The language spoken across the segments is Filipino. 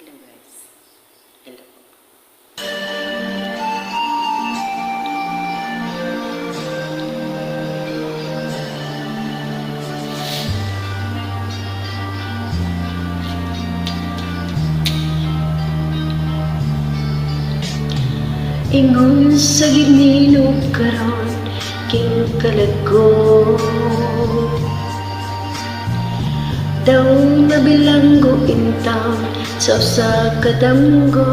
Hello guys. Hello po. Ingon sa gimilog karon king kalago, daw nabilanggo intaw sa usa ka damgo.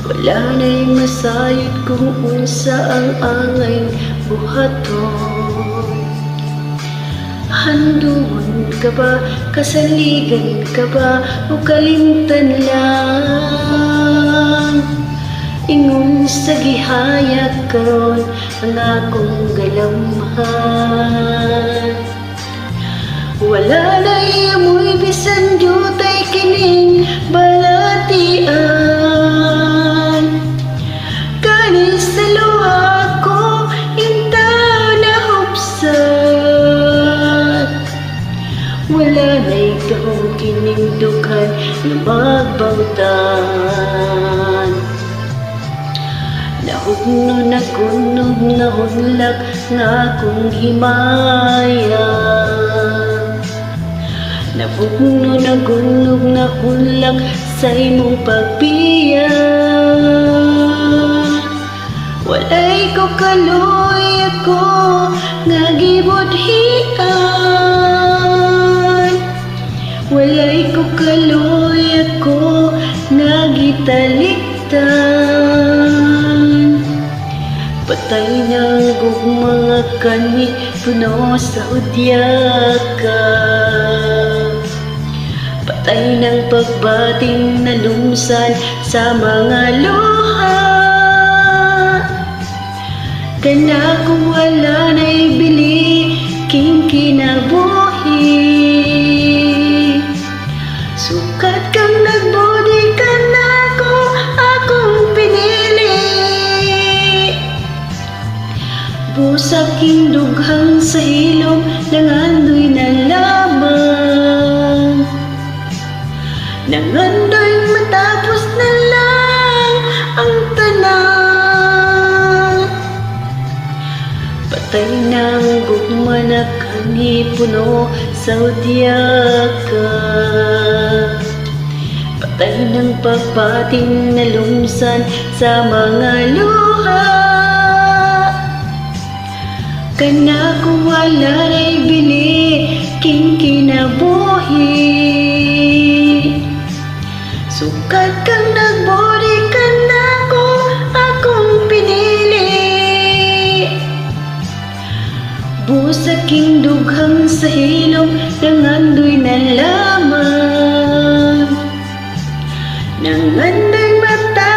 Wala na'y masayod kung unsa ang angay buhaton. Handun ka ba, kasaligan ka ba, o kalimtan lang? Ingon sa gihayag karon ang akong galamhan. Wala na'y amoy bisan jutay kining balatian. Kanis sa luha ko intaw na hupsan. Wala na'y kahong kining dughan na magbautan. Nahugno na kunog na hunlak nga akong himaya. Nahugno na kunog na hunlak sa imong pagbiya. Walay ko kaloy ako nga gibudhian. Walay ko kaloy ako nga gitaliktan. Patay ng mga kani puno sa udyaka. Patay ng pagbating na lumsan sa mga luha. Kana kung wala na'y bili king kinabuhi. Sukat kang nagbudi ka na ko akong pinili. Busaking dughang sa hilom nangandoy na lamang. Nangandoy matapos na lang ang tanan. Patay ng gugma na kanipuno sa udyaka. Patay ng pagpating na lumsan sa mga luha. Kana kung wala na'y bili king kinabuhi. Sukat kang nagbudi ka na ko akong pinili. Busaking dughang sa hilom nangandoy na lamang. Nangandoy mata